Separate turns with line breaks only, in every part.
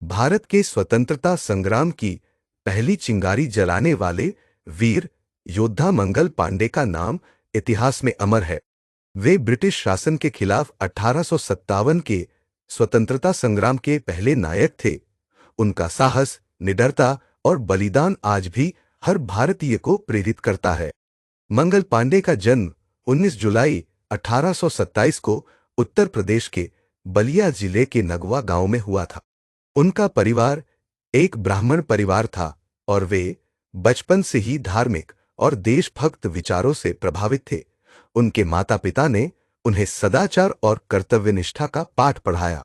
भारत के स्वतंत्रता संग्राम की पहली चिंगारी जलाने वाले वीर योद्धा मंगल पांडे का नाम इतिहास में अमर है। वे ब्रिटिश शासन के खिलाफ 1857 के स्वतंत्रता संग्राम के पहले नायक थे। उनका साहस, निडरता और बलिदान आज भी हर भारतीय को प्रेरित करता है। मंगल पांडे का जन्म 19 जुलाई 1827 को उत्तर प्रदेश के बलिया जिले के नगवा गांव में हुआ था। उनका परिवार एक ब्राह्मण परिवार था और वे बचपन से ही धार्मिक और देशभक्त विचारों से प्रभावित थे। उनके माता पिता ने उन्हें सदाचार और कर्तव्यनिष्ठा का पाठ पढ़ाया।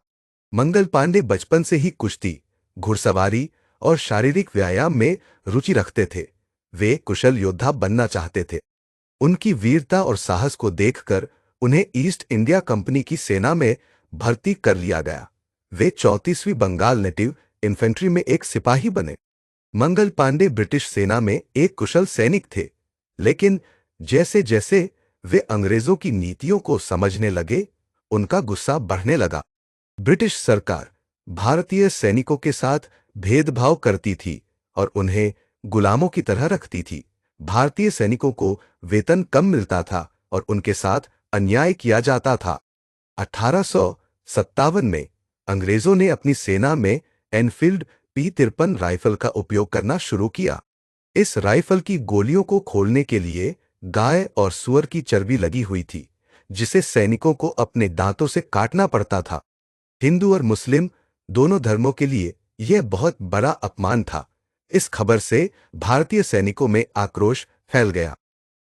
मंगल पांडे बचपन से ही कुश्ती, घुड़सवारी और शारीरिक व्यायाम में रुचि रखते थे। वे कुशल योद्धा बनना चाहते थे। उनकी वीरता और साहस को देखकर उन्हें ईस्ट इंडिया कंपनी की सेना में भर्ती कर लिया गया। वे 34वीं बंगाल नेटिव इन्फेंट्री में एक सिपाही बने। मंगल पांडे ब्रिटिश सेना में एक कुशल सैनिक थे, लेकिन जैसे जैसे वे अंग्रेजों की नीतियों को समझने लगे, उनका गुस्सा बढ़ने लगा। ब्रिटिश सरकार भारतीय सैनिकों के साथ भेदभाव करती थी और उन्हें गुलामों की तरह रखती थी। भारतीय सैनिकों को वेतन कम मिलता था और उनके साथ अन्याय किया जाता था। 1857 में अंग्रेजों ने अपनी सेना में एनफील्ड P53 राइफल का उपयोग करना शुरू किया। इस राइफल की गोलियों को खोलने के लिए गाय और सूअर की चर्बी लगी हुई थी, जिसे सैनिकों को अपने दांतों से काटना पड़ता था। हिंदू और मुस्लिम दोनों धर्मों के लिए यह बहुत बड़ा अपमान था। इस खबर से भारतीय सैनिकों में आक्रोश फैल गया।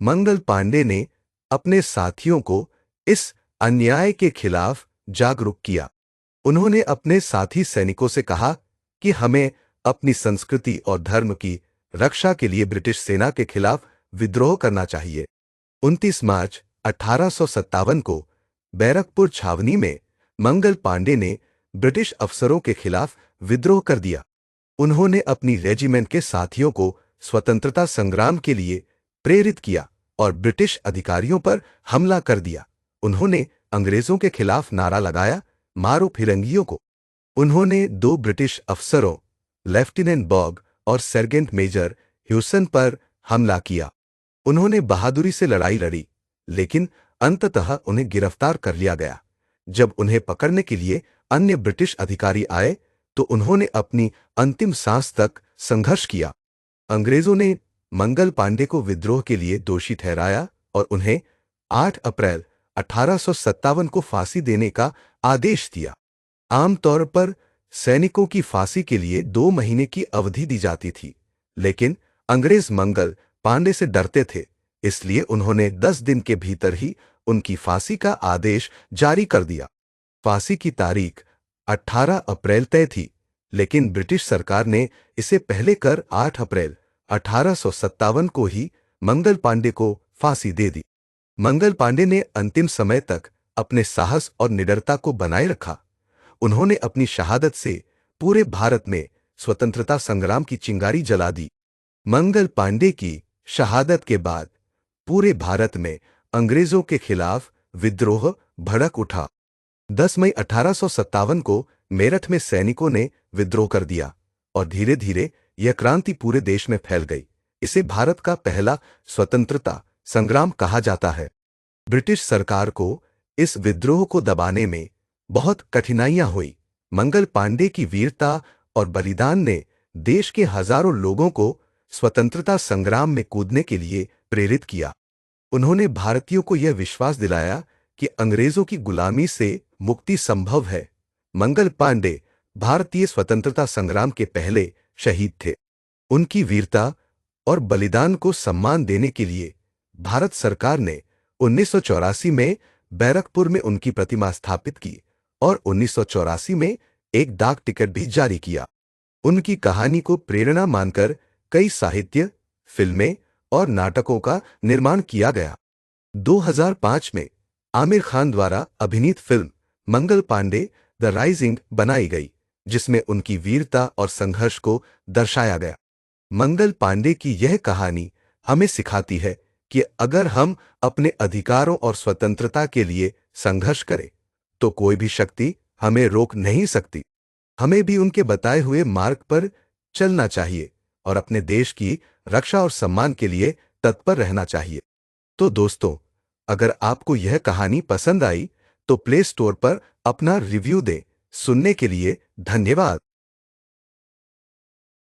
मंगल पांडे ने अपने साथियों को इस अन्याय के खिलाफ जागरूक किया। उन्होंने अपने साथी सैनिकों से कहा कि हमें अपनी संस्कृति और धर्म की रक्षा के लिए ब्रिटिश सेना के खिलाफ विद्रोह करना चाहिए। 29 मार्च 1857 को बैरकपुर छावनी में मंगल पांडे ने ब्रिटिश अफसरों के खिलाफ विद्रोह कर दिया। उन्होंने अपनी रेजिमेंट के साथियों को स्वतंत्रता संग्राम के लिए प्रेरित किया और ब्रिटिश अधिकारियों पर हमला कर दिया। उन्होंने अंग्रेजों के खिलाफ नारा लगाया, मारो फिरंगियों को। उन्होंने 2 ब्रिटिश अफसरों, लेफ्टिनेंट बॉग और सेर्जेंट मेजर ह्यूसन पर हमला किया। उन्होंने बहादुरी से लड़ाई लड़ी, लेकिन अंततः उन्हें गिरफ्तार कर लिया गया। जब उन्हें पकड़ने के लिए अन्य ब्रिटिश अधिकारी आए, तो उन्होंने अपनी अंतिम सांस तक संघर्ष किया। अंग्रेजों ने मंगल पांडे को विद्रोह के लिए दोषी ठहराया और उन्हें 8 अप्रैल 1857 को फांसी देने का आदेश दिया। आमतौर पर सैनिकों की फांसी के लिए 2 महीने की अवधि दी जाती थी, लेकिन अंग्रेज मंगल पांडे से डरते थे, इसलिए उन्होंने 10 दिन के भीतर ही उनकी फांसी का आदेश जारी कर दिया। फांसी की तारीख 18 अप्रैल तय थी, लेकिन ब्रिटिश सरकार ने इसे पहले कर 8 अप्रैल 1857 को ही मंगल पांडे को फांसी दे दी। मंगल पांडे ने अंतिम समय तक अपने साहस और निडरता को बनाए रखा। उन्होंने अपनी शहादत से पूरे भारत में स्वतंत्रता संग्राम की चिंगारी जला दी। मंगल पांडे की शहादत के बाद पूरे भारत में अंग्रेजों के खिलाफ विद्रोह भड़क उठा। 10 मई 1857 को मेरठ में सैनिकों ने विद्रोह कर दिया और धीरे धीरे यह क्रांति पूरे देश में फैल गई। इसे भारत का पहला स्वतंत्रता संग्राम कहा जाता है। ब्रिटिश सरकार को इस विद्रोह को दबाने में बहुत कठिनाइयां हुई। मंगल पांडे की वीरता और बलिदान ने देश के हजारों लोगों को स्वतंत्रता संग्राम में कूदने के लिए प्रेरित किया। उन्होंने भारतीयों को यह विश्वास दिलाया कि अंग्रेजों की गुलामी से मुक्ति संभव है। मंगल पांडे भारतीय स्वतंत्रता संग्राम के पहले शहीद थे। उनकी वीरता और बलिदान को सम्मान देने के लिए भारत सरकार ने 1984 में बैरकपुर में उनकी प्रतिमा स्थापित की और 1984 में एक डाक टिकट भी जारी किया। उनकी कहानी को प्रेरणा मानकर कई साहित्य, फिल्में और नाटकों का निर्माण किया गया। 2005 में आमिर खान द्वारा अभिनीत film Mangal Pandey the rising बनाई गई, जिसमें उनकी वीरता और संघर्ष को दर्शाया गया। मंगल पांडे की यह कहानी हमें सिखाती है कि अगर हम अपने अधिकारों और स्वतंत्रता के लिए संघर्ष करें, तो कोई भी शक्ति हमें रोक नहीं सकती। हमें भी उनके बताए हुए मार्ग पर चलना चाहिए और अपने देश की रक्षा और सम्मान के लिए तत्पर रहना चाहिए। तो दोस्तों, अगर आपको यह कहानी पसंद आई तो प्ले स्टोर पर अपना रिव्यू दें। सुनने के लिए धन्यवाद।